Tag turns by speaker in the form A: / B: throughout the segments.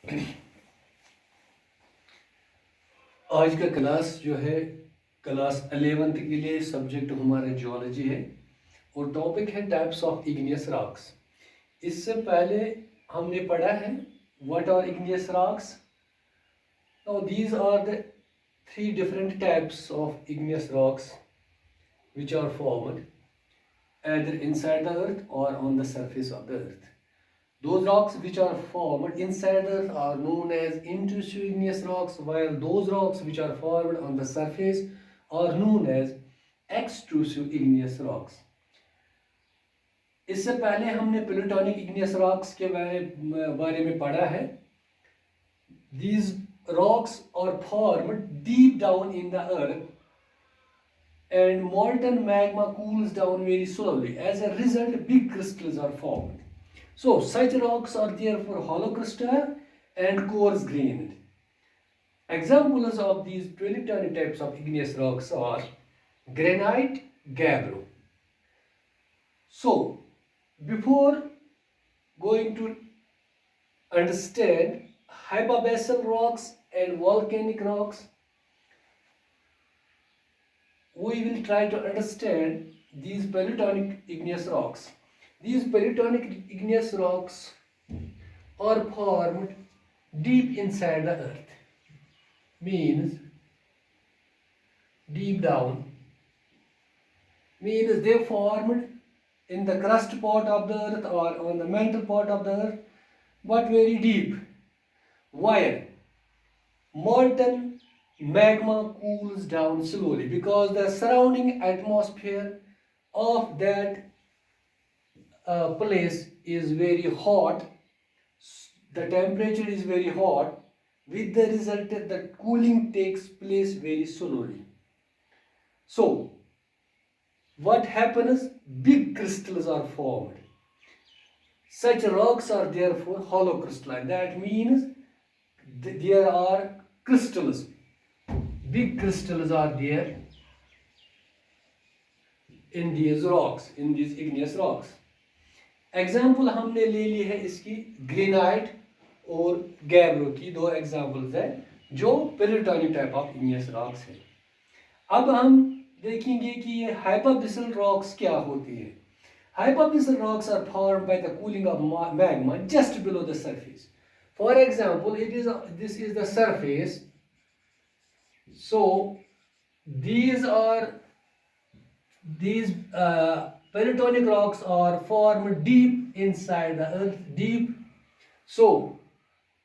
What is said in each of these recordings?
A: आज का क्लास जो है क्लास 11th के लिए सब्जेक्ट हमारा जियोलॉजी है और टॉपिक है टाइप्स ऑफ इग्नियस रॉक्स। इससे पहले हमने पढ़ा है what are igneous rocks. Now these are the three different types of igneous rocks which are formed either inside the earth or on the surface of the earth. Those rocks which are formed inside the earth are known as intrusive igneous rocks, while those rocks which are formed on the surface are known as extrusive igneous rocks. इससे पहले हमने plutonic igneous rocks के बारे में पढ़ा है। These rocks are formed deep down in the earth and molten magma cools down very slowly. As a result, big crystals are formed. So, such rocks are therefore hollow crystalline and coarse grained. Examples of these plutonic types of igneous rocks are granite, gabbro. So, before going to understand hypabassal rocks and volcanic rocks, we will try to understand these plutonic igneous rocks. These plutonic igneous rocks are formed deep inside the earth, means deep down, means they formed in the crust part of the earth or on the mantle part of the earth, but very deep, while molten magma cools down slowly because the surrounding atmosphere of that place is very hot. The temperature is very hot, with the result that the cooling takes place very slowly. So what happens? Big crystals are formed. Such rocks are therefore hollow crystalline. That means there are crystals. Big crystals are there in these rocks, in these igneous rocks. Example हमने ले ली है इसकी granite और gabbro की, दो examples हैं जो plutonic type of igneous rocks है। अब हम देखेंगे कि ये हाइपाबैसल रॉक्स क्या होती है। Hypabyssal rocks are formed by the cooling of magma just below the surface. For example this is the surface, so these plutonic rocks are formed deep inside the earth, deep. So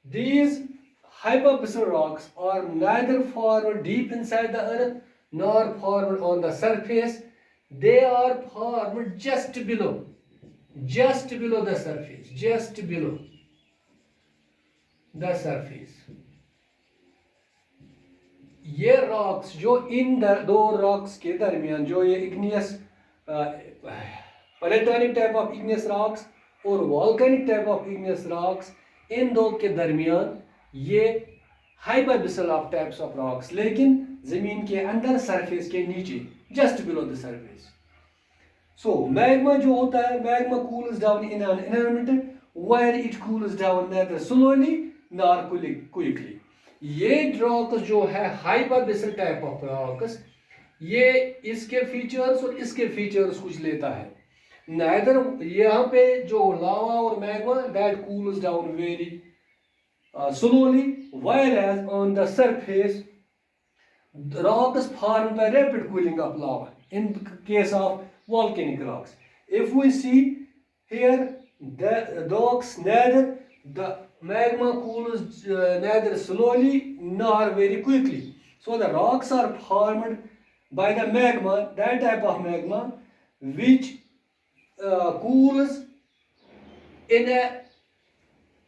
A: these hypabassal rocks are neither formed deep inside the earth nor formed on the surface. They are formed just below the surface, just below the surface. ये rocks जो इन दो rocks के दरमियान, जो ये igneous plutonic type of igneous rocks और volcanic type of igneous rocks, इन दो के दरमियान ये hypabyssal of types of rocks, लेकिन जमीन के अंदर सरफेस के नीचे, just below the surface. So magma जो होता है, magma cools down in an environment where it cools down neither slowly nor quickly. ये रॉक्स जो है हाइपाबैसल टाइप ऑफ रॉक्स, ये इसके फीचर्स और इसके फीचर्स कुछ लेता है। नाइदर यहाँ पे जो लावा और magma that cools down very slowly, whereas on the surface the rock is formed by rapid cooling of lava in case of volcanic rocks. If we see here, the rocks neither the magma cools neither slowly nor very quickly. So the rocks are formed by the magma, that type of magma which cools in a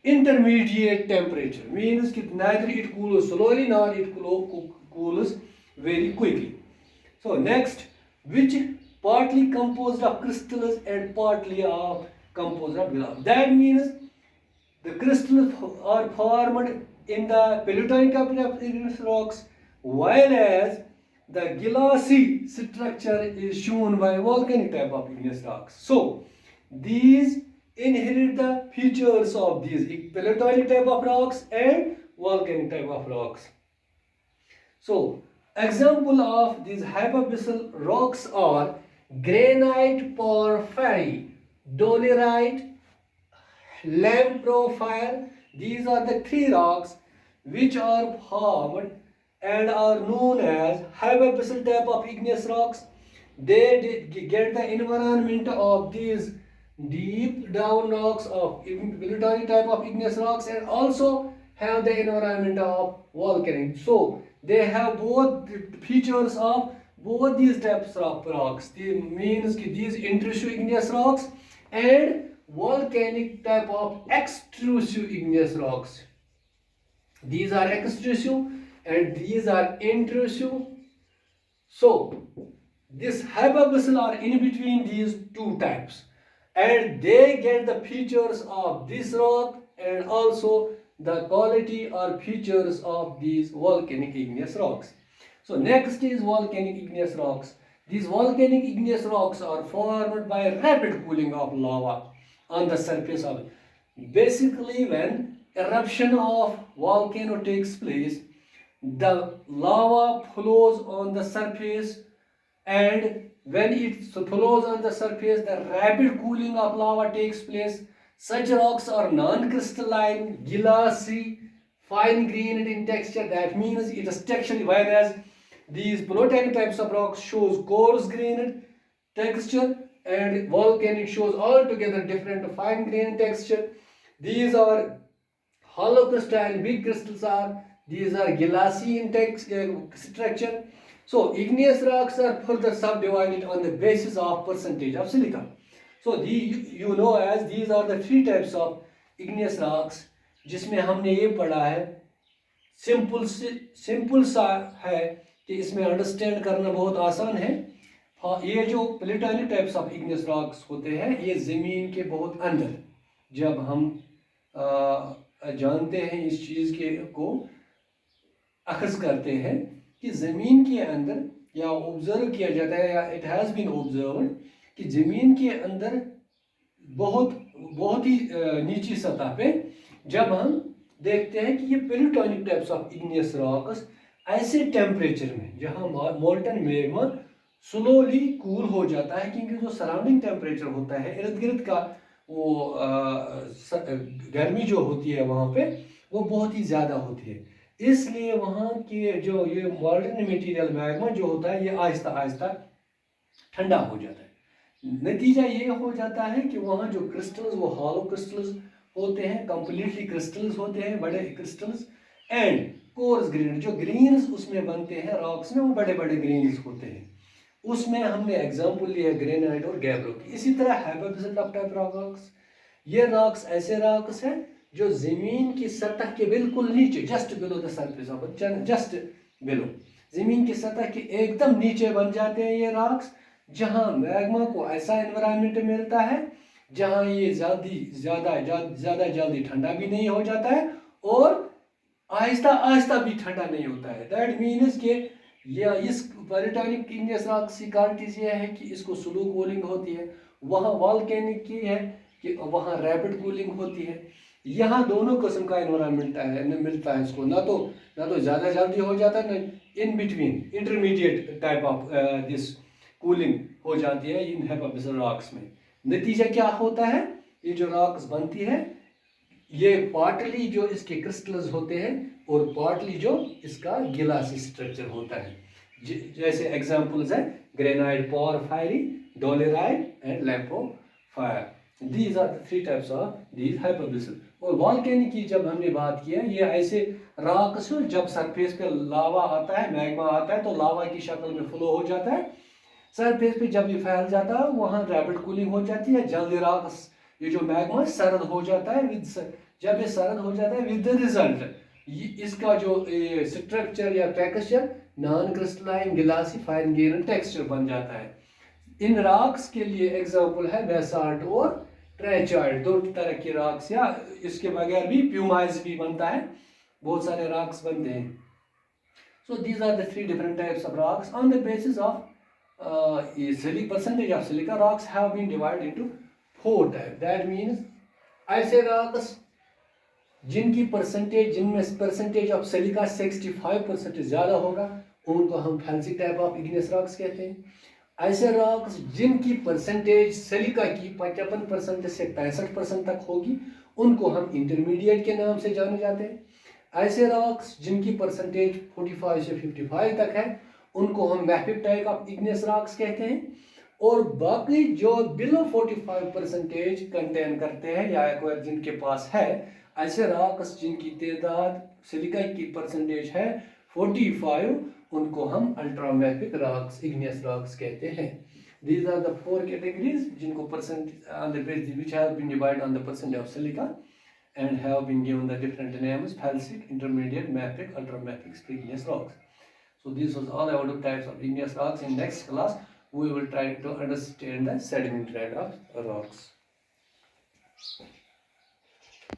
A: intermediate temperature, means that neither it cools slowly nor it cools very quickly. So next, which partly composed of crystals and partly of composed of glass. That means the crystals are formed in the plutonic type of igneous rocks, while as the glassy structure is shown by volcanic type of igneous rocks. So these inherit the features of these plutonic type of rocks and volcanic type of rocks. So example of these hypabassal rocks are granite, porphyry, dolerite, lamprophire. These are the three rocks which are formed and are known as hypabassal type of igneous rocks. They get the environment of these deep down rocks of plutonic type of igneous rocks and also have the environment of volcanic. So they have both features of both these types of rocks. The means these intrusive igneous rocks and volcanic type of extrusive igneous rocks. These are extrusive and these are intrusive. So this hypabassal are in between these two types and they get the features of this rock and also the quality or features of these volcanic igneous rocks. So next is volcanic igneous rocks. These volcanic igneous rocks are formed by rapid cooling of lava on the surface of it. Basically, when eruption of volcano takes place, the lava flows on the surface, and when it flows on the surface, the rapid cooling of lava takes place. Such rocks are non-crystalline, glassy, fine-grained in texture. That means it is texture, whereas these plutonic types of rocks shows coarse-grained texture and volcanic shows altogether different fine-grained texture. These are hollow crystalline, big crystals are. These are glassy in structure. So igneous rocks are further subdivided on the basis of percentage of silica. So you know as these are the three types of igneous rocks जिसमें हमने ये पढ़ा है simple सा है कि इसमें understand करना बहुत आसान है. ये जो platonic types of igneous rocks होते हैं ये ज़मीन के बहुत अंदर जब हम जानते हैं इस चीज़ के को अखज़ करते हैं कि ज़मीन के अंदर या ऑब्जर्व किया जाता है या इट हैज़ बीन ऑब्जर्व्ड कि ज़मीन के अंदर बहुत ही नीची सतह पे जब हम देखते हैं कि ये plutonic types of igneous rocks ऐसे टेम्परेचर में जहाँ मोल्टन मैग्मा स्लोली कूल हो जाता है क्योंकि जो सराउंडिंग टेम्परेचर होता है इर्द गिर्द का वो गर्मी जो होती है वहाँ पे वो बहुत ही ज़्यादा होती है. इसलिए वहाँ के जो ये मोल्टन मटेरियल मैग्मा जो होता है ये आहिस्ता आहिस्ता ठंडा हो जाता है. नतीजा ये हो जाता है कि वहाँ जो क्रिस्टल्स वो हॉलो क्रिस्टल्स होते हैं, कंप्लीटली क्रिस्टल्स होते हैं, बड़े क्रिस्टल्स एंड कोर्स ग्रेन जो ग्रेन्स उसमें बनते हैं रॉक्स में वो बड़े बड़े ग्रेन्स होते हैं. उसमें हमने एग्जांपल लिया ग्रेनाइट और गैब्रो की. इसी तरह हाइपाबैसल टाइप रॉक्स, ये रॉक्स ऐसे रॉक्स हैं जो ज़मीन की सतह के बिल्कुल नीचे just below the surface of just below ज़मीन की सतह के एकदम नीचे बन जाते हैं ये रॉक्स जहाँ मैग्मा को ऐसा एनवायरनमेंट मिलता है जहाँ ये ज़्यादा जल्दी ठंडा भी नहीं हो जाता है और आहिस्ता आहिस्ता भी ठंडा नहीं होता है. दैट मीन्स कि ये इस प्लूटोनिक इग्नियस रॉक्स की क्वालिटीज ये है कि इसको स्लो कूलिंग होती है, वहाँ वॉल्केनिक की है कि वहाँ रैपिड कूलिंग होती है. यहाँ दोनों किस्म का एनवायरनमेंट है मिलता है इसको, ना तो ज़्यादा जल्दी हो जाता है ना in between intermediate type of this cooling हो जाती है इन हाइपाबैसल रॉक्स में. नतीजा क्या होता है, ये जो रॉक्स बनती है ये पार्टली जो इसके क्रिस्टल्स होते हैं और पार्टली जो इसका गिलासी स्ट्रक्चर होता है. जैसे एग्जांपल्स है granite, porphyry, dolerite and lamprophyre. These are the three types of these hypabyssal. और वॉल्केनिक की जब हमने बात की है ये ऐसे रॉक्स जब सरफेस पे लावा आता है, मैग्मा आता है तो लावा की शक्ल में फ्लो हो जाता है. सरफेस पे जब ये फैल जाता है वहाँ रैपिड कूलिंग हो जाती है, जल्दी रॉक्स ये जो मैग्मा सर्द हो जाता है. जब ये सर्द हो जाता है विद द रिजल्ट इसका जो स्ट्रक्चर या texture non crystalline glassy fine grain texture बन जाता है. इन रॉक्स के लिए एग्जांपल है बेसाल्ट और ट्रेचॉइड, दो तरह के रॉक्स, या इसके बगैर भी प्यूमाइज भी बनता है, बहुत सारे रॉक्स बनते हैं. So these are the three different types of rocks on the basis of percentage of silica. Rocks have been divided into 4 type, that means ऐसे रॉक्स जिनकी परसेंटेज, जिनमें परसेंटेज ऑफ सिलिका 65% ज़्यादा होगा, उनको हम felsic type of igneous rocks कहते हैं। ऐसे रॉक्स जिनकी परसेंटेज सिलिका की 55% से 65% तक होगी, उनको हम इंटरमीडिएट के नाम से जाने जाते हैं। ऐसे रॉक्स जिनकी परसेंटेज 45 से 55 तक है, उनको हम mafic type of igneous rocks कहते हैं। और बाकी जो बिलो 45% कंटेन करते हैं या जिनके पास है, ऐसे रॉक्स जिनकी तादाद सिलिका की परसेंटेज है 45, उनको हम अल्ट्रामैफिक रॉक्स, इग्नियस रॉक्स कहते हैं। These are the 4 categories जिनको percent on the basis which have been divided on the percent of silica and have been given the different names: felsic, intermediate, mafic, ultramafic, igneous rocks. So this was all about the types of igneous rocks. In next class we will try to understand the sedimentary type of rocks.